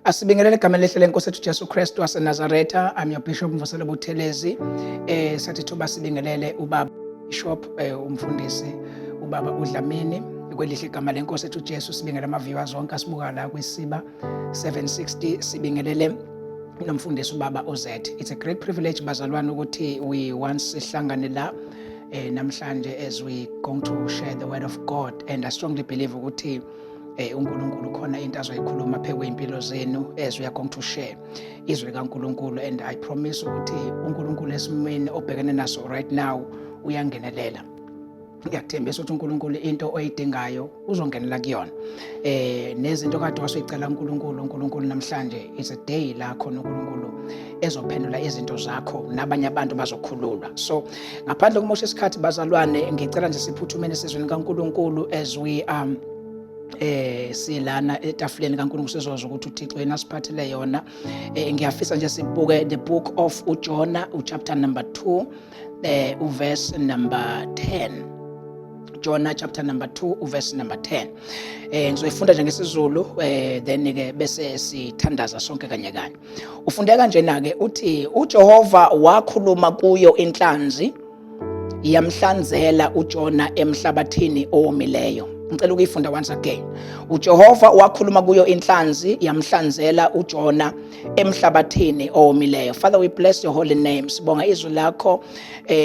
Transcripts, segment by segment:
Asibingelele igama elihle lenkosi ethu Jesu Kristu waseNazaretha. I'm your Bishop Mvuselelo Buthelezi. Sathi thuba sibingelele ubaba Bishop umfundisi ubaba uDlamini kwelihle igama lenkosi ethu Jesu. Sibingelele ama-viewers wonke asibuka la kwisiba 760. Sibingelele nomfundisi ubaba uZ. It's a great privilege bazalwane ukuthi we once sihlangane la namhlanje as we going to share the word of God, and I strongly believe ukuthi uNkulunkulu khona into azoyikhuluma phekwe impilo zenu as we are going to share izwi kaNkulunkulu, and I promise ukuthi uNkulunkulu esimeni obhekene naso right now uyangenelela. Ngiyathembisa ukuthi uNkulunkulu into oyidingayo uzongenela kuyona. Nezinto kade wasuyicela uNkulunkulu namhlanje is a day la khona uNkulunkulu ezophendula izinto zakho nabanye abantu bazokhululwa. So ngaphandle kumosha isikhathi bazalwane, ngicela nje siphuthume esizweni kaNkulunkulu as we silana etafuleni kaNkulunkulu sizozwa ukuthi uThixo yena siphathele yona. Ngiyafisa nje sibuke the book of uJona chapter number 2 verse number 10. Jonah chapter number 2 verse number 10. Ngizoyifunda nje ngesizulu then ke bese sithandaza sonke kanye kanye. Ufundeka kanjena ke uthi uJehova wakhuluma kuyo inhlanzi yamhlanzela uJona emhlabathini owomileyo. Ngicela ukuyifunda once again. uJehova wakhuluma kuyo inhlanzi yamhlanzela uJona emhlabathini owomileyo. Father, we bless your holy name. Sibonga izwi lakho,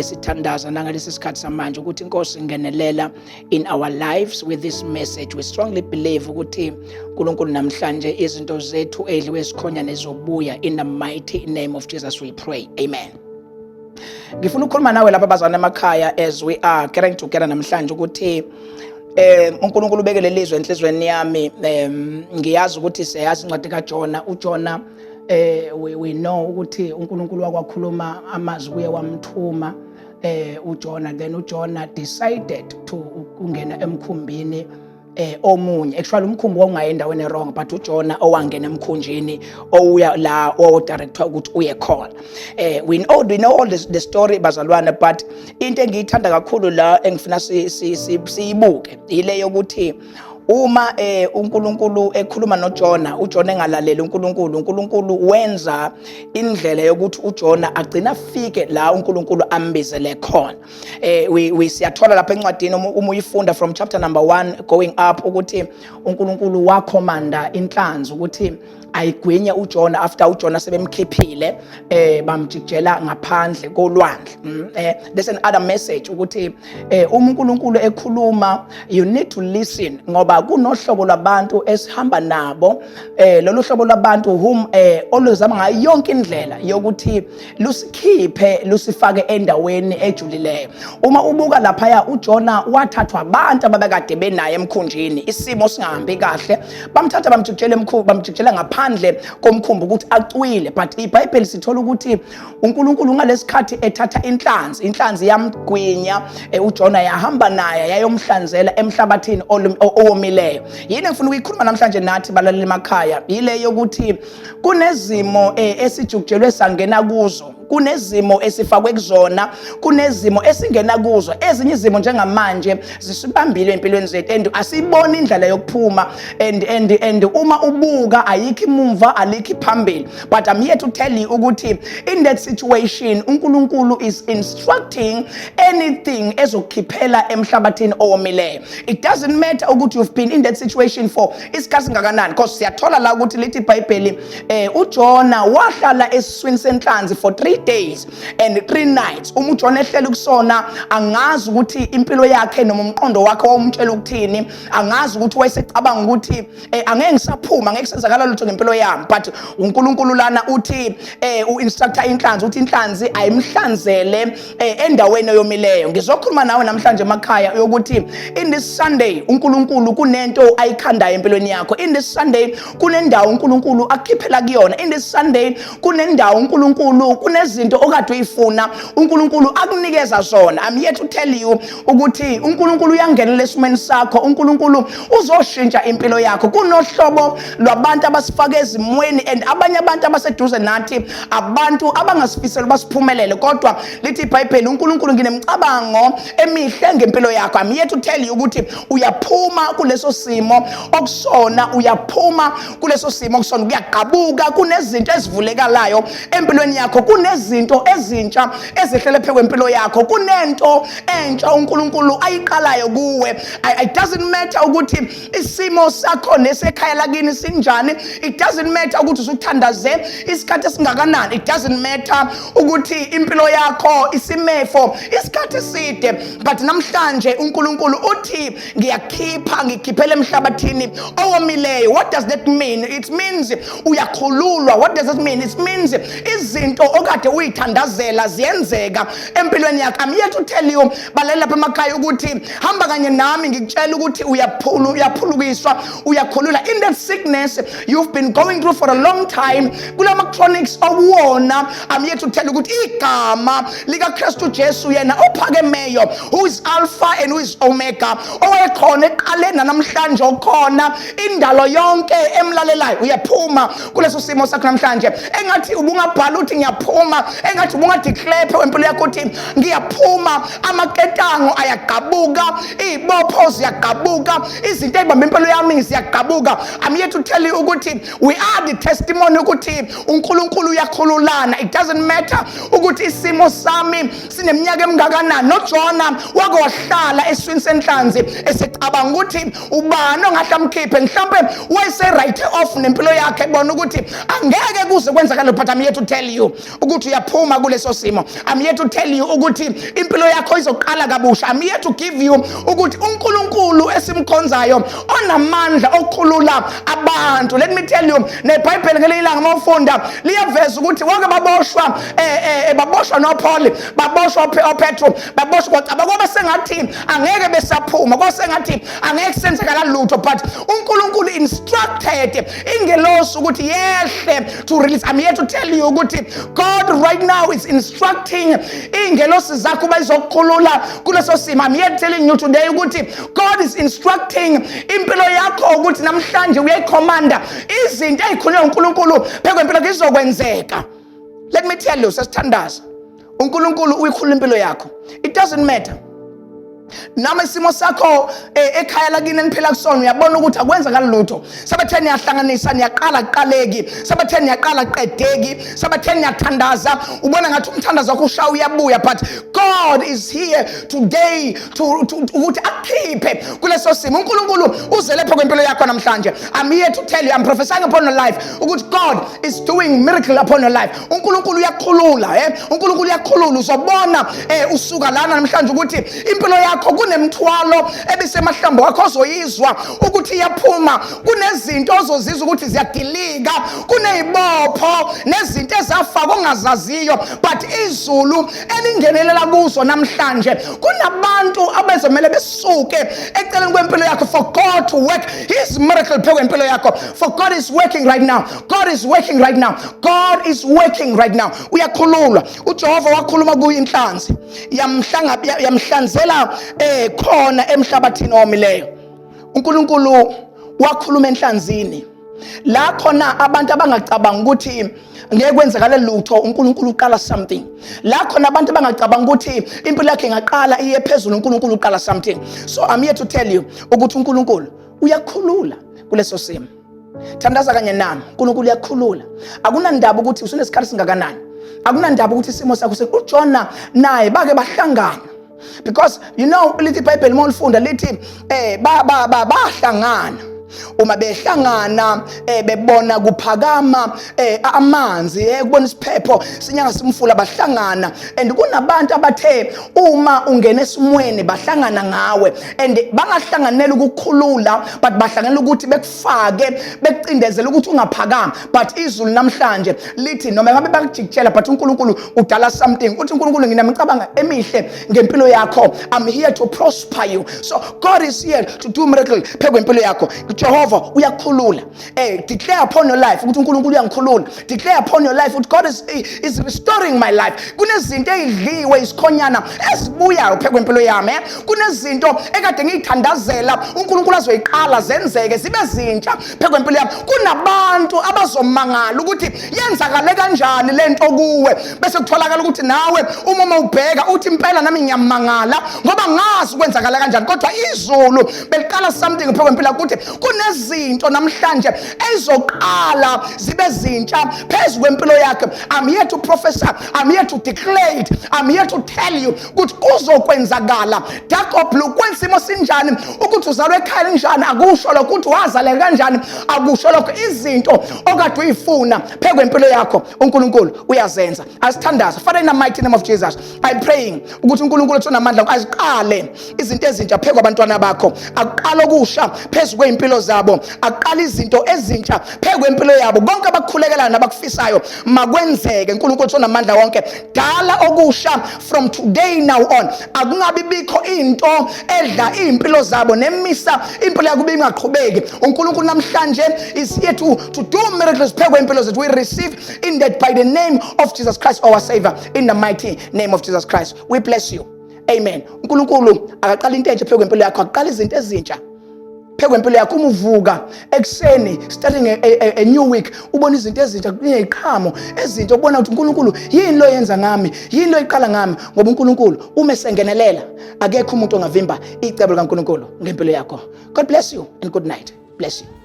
sithandaza nangalesi sikhathi samanje ukuthi inkosi ingenelela in our lives with this message. We strongly believe ukuthi uNkulunkulu namhlanje izinto zethu edliwe sikhonya nezobuya. In the mighty name of Jesus we pray. Amen. Ngifuna ukukhuluma nawe lapha bazana emakhaya as we are getting together namhlanje ukuthi uNkulunkulu ubekele lizwe enhlizweni yami. Ngiyazi ukuthi siyazi incwadi kaJona. uJona we know ukuthi uNkulunkulu wakwakhuluma amazwi kuye wamthuma uJona, then uJona decided to ukungena emkhumbini omunye. Actually umkhumbi wongaye endaweni wrong, but uJona owangena emkhunjini owuya la director ukuthi uye khona. We know all the story bazalwane, but into engiyithanda kakhulu la engifuna siyibuke ile yokuthi uma uNkulunkulu ekhuluma noJona, uJona engalaleli uNkulunkulu wenza indlela yokuthi uJona agcina afike la uNkulunkulu ambizele khona. We siyathola lapha encwadini uma uyifunda from chapter number 1 going up ukuthi uNkulunkulu wakhomanda inhlanzi ukuthi ayigwinye uJona after uJona sebemkhiphile bamjikjela ngaphandle kolwandle. There's another message ukuthi uma uNkulunkulu ekhuluma you need to listen, ngoba kunohlobo lwabantu esihamba nabo, lolu hlobo lwabantu whom oluzama ngayo yonke indlela yokuthi lusikhiphe lusifake endaweni ejulileyo. Uma ubuka lapha uJona wathathwa abantu ababekade benaye emkhunjini, isimo singahambi kahle, bamthatha bamjikjela ngaphandle komkhumbi ukuthi acwile. But iBhayibheli sithola ukuthi uNkulunkulu ngalesikhathi ethatha inhlanzi yamgwinya uJona yahamba naye yayomhlanzela emhlabathini owomileyo. Yini ngifuna ukuyikhuluma namhlanje nathi balaleli emakhaya ile yokuthi kunezimo esijujelwe sangena kuzo, kunezimo esifakwe kuzona, kunezimo esingena kuzo. Ezinye izimo njengamanje zisibambile empilweni zethu and asiboni indlela yokuphuma, and uma ubuka ayikho imumva alikho phambili. But I'm here to tell you ukuthi in that situation uNkulunkulu is instructing anything ezokhiphela emhlabathini owomileyo. It doesn't matter ukuthi you've been in that situation for isikhathi ngakanani, because siyathola la ukuthi lithi iBhayibheli uJona wahlala esiswini senhlanzi for 3 days and 3 nights. uJona ehleli kusona, angazi ukuthi impilo yakhe noma umqondo wakhe wawumtshela ukuthini, angazi ukuthi wayesecabanga ukuthi angeke ngisaphuma, angeke senzakala lutho ngempilo yami. But uNkulunkulu lana uthi uinstructor inhlanzi uthi inhlanzi ayimhlanzele endaweni eyomileyo. Ngizokhuluma nawe namhlanje emakhaya yokuthi in this Sunday uNkulunkulu kunento ayikhandayo empilweni yakho. In this Sunday kunendawo uNkulunkulu akhiphela kuyona. In this Sunday kunendawo uNkulunkulu kunezinto okade uyifuna uNkulunkulu akunikeza zona. I'm here to tell you ukuthi uNkulunkulu uyangenela esimeni sakho, uNkulunkulu uzoshintsha impilo yakho. Kunohlobo lwabantu abasifaka ezimweni and abanye abantu abaseduze nathi abantu abangasifisela basiphumelele, kodwa lithi iBhayibheli uNkulunkulu nginemicabango emihle ngempilo yakho. I'm here to tell you ukuthi uyaphuma kuleso simo okusona, uyaphuma kuleso simo okusona, uyaqabuka. Kunezinto ezivulekalayo empilweni yakho, kunezinto ezintsha ezihlele phe kwempilo yakho, kunento entsha uNkulunkulu ayiqalayo kuwe. It doesn't matter ukuthi isimo sakho nesekhaya lakini sinjani, it doesn't matter ukuthi usuthandaze isikhathi esingakanani, it doesn't matter ukuthi impilo yakho isimefo isikhathi eside, but namhlanje uNkulunkulu uthi ngikhiphele emhlabathini owomileyo. What does that mean? It means uyakhululwa. What does it mean? It means izinto okade uyithandazela ziyenzeka empilweni yakho. I'm here to tell you balela lapha emakhaya ukuthi hamba kanye nami ngikutshela ukuthi uyaphulukiswa, uyakhulula in that sickness you've been going through for a long time. Kulama chronics okuwona, I'm here to tell you ukuthi igama lika Kristu Jesu yena ophakemeyo, who is Alpha and who is Omega, owayekhona eqaleni namhlanje okhona indalo yonke emlalelayo, uyaphuma kuleso simo sakho namhlanje. Engathi ubungabhala uthi ngiyaphuma, engathi ubungadeclare phe empilo yakho uthi ngiyaphuma, amaketango ayaqabuka, izibopho ziyaqabuka, izinto ezibamba impilo yami ziyaqabuka. I'm here to tell you ukuthi we are the testimony ukuthi uNkulunkulu uyakhululana. It doesn't matter ukuthi isimo sami sineminyaka emingakanani. noJona wake wahlala eswini senhlanzi esecabanga ukuthi ubani ongahlamkhiphe, mhlawumbe wayese right off nempilo yakhe ebona ukuthi angeke kuze kwenzakala. But I'm here to tell you ukuthi uyaphuma kuleso simo. I'm here to tell you ukuthi impilo yakho izoqala kabusha. I'm here to give you ukuthi uNkulunkulu esimkhonzayo onamandla okhulula abantu. Let me tell you, neBhayibheli ngelinye ilanga mawufunda liyaveza ukuthi wonke baboshwa noPaul, baboshwa uPetro, baboshwa kwaba sengathi angeke besaphuma, kwasengathi angeke senzekala lutho, but uNkulunkulu instructed ingelosi ukuthi yehle to release. I'm here to tell you ukuthi God right now is instructing ingelosi zakho bayizokhulula kuleso simo. I'm here telling you today ukuthi God is instructing impilo yakho ukuthi namhlanje uyayicommanda izinto ezikhulunywa uNkulunkulu phekwempilo izokwenzeka. Let me tell you, sesithandaza uNkulunkulu uyikhulula impilo yakho. It doesn't matter nami isimo sakho ekhaya lakini eniphila kusona, uyabona ukuthi akwenzakala lutho. Sabathe niyahlanganisa niyaqala kuqaleki, sabathe niyaqala qedeki, sabathe niyathandaza ubona ngathi umthandazo wakho ushaya uyabuya, but God is here today to ukuthi akhiphe kuleso simo. uNkulunkulu uzele phe kwempilo yakho namhlanje. I'm here to tell you, I'm prophesying upon your life ukuthi God is doing miracle upon your life. uNkulunkulu uyakhulula, uNkulunkulu uyakhulula. Uzobona usuka lana namhlanje ukuthi impilo yakho kunemthwalo ebisemahlambo wakho ozoyizwa ukuthi iyaphuma. Kunezinto ozozizwa ukuthi ziyadilika, kunezibopho nezinto ezafaka ongazaziyo, but izulu elingenelela kuzo namhlanje. Kunabantu abazomela besuke eceleni kwempilo yakho for God to work his miracle phe kwempilo yakho. For God is working right now. God is working right now. God is working right now. Uyakhululwa. uJehova wakhuluma kuye inhlanzi yamhlanzela khona emhlabathini omileyo. uNkulunkulu wakhuluma enhlanzini la khona abantu abangacabanga ukuthi ngeke kwenzakale lutho. uNkulunkulu uqala something la khona abantu abangacabanga ukuthi impilo yakhe ingaqala iye phezulu. uNkulunkulu uqala something. So I'm here to tell you ukuthi uNkulunkulu uyakhulula kuleso simo. Thandaza kanye nami, uNkulunkulu uyakhulula. Akunandaba ukuthi usunesikhathi singakanani, akunandaba ukuthi isimo sakho uJona naye bake bahlangana. Because you know lithi iBhayibheli molifunda lithi bahlangana. Uma behlangana bebona kuphakama amanzi, kubona isiphepho sinyanga simfula, bahlangana. And kunabantu abathe uma ungena esimweni bahlangana ngawe, and bangahlanganela ukukhulula, but bahlanganela ukuthi bekufake bekucindezela ukuthi ungaphakama. But izulu namhlanje lithi noma ngabe bakujikijela, but uNkulunkulu udala something. Uthi uNkulunkulu nginamicabanga emihle ngempilo yakho. I'm here to prosper you. So God is here to do miracle phe kwempilo yakho. Jehova uyakukhulula. Declare upon your life ukuthi uNkulunkulu uyangikhulula. Declare upon your life ukuthi God is restoring my life. Kunezinto ezidliwe isikhonyana ezibuyayo phela kwempilo yami. Kunezinto ekade ngiyithandazela uNkulunkulu azoyiqala zenzeke zibe zintsha phela kwempilo yami. Kunabantu abazomangala ukuthi yenzakale kanjani lento kuwe, bese kutholakala ukuthi nawe uma ubheka uthi impela nami ngiyamangala ngoba ngazi kwenzakala kanjani. Kodwa izulu beliqala something phela kwempilo ukuthi kunezinto namhlanje ezoqala zibe zintsha phezu kwempilo yakhe. I'm here to prophesy, I'm here to declare it, I'm here to tell you ukuthi kuzokwenzakala. Dark or blue kwensimo sinjani, ukuthi uzalwe ekhaya njani akusho lokho, ukuthi wazaleka kanjani akusho lokho. Izinto okade uyifuna phela kwempilo yakho uNkulunkulu uyazenza. Asithandaza Father, in the mighty name of Jesus, I'm praying ukuthi uNkulunkulu uthona amandla aziqale izinto ezintsha phela kwabantwana bakho, aqala okusha phezu kweimpilo zabo, aqala izinto ezintsha phela kwempilo yabo. Bonke abakhulekelayo nabakufisayo makwenzeke. uNkulunkulu uthona amandla wonke, dala okusha from today now on. Akungabi bikho into edla impilo zabo nemisa impilo yakho ingaqhubeki. uNkulunkulu namhlanje is here to do miracles phela kwempilo zethu. We receive in that by the name of Jesus Christ our Savior, in the mighty name of Jesus Christ. We bless you. Amen. uNkulunkulu akaqala into entsha phela kwempilo yakho, aqala izinto ezintsha phela kwempilo yakho. Uma uvuka ekseni starting a new week, ubona izinto ezintsha, kuneziqhamo ezintsha, ubona ukuthi uNkulunkulu yini lo yenza ngami, yini lo iqala ngami. Ngoba uNkulunkulu uma esengenelela akekho umuntu ongavimba icebo likaNkulunkulu ngempilo yakho. God bless you and good night. Bless you.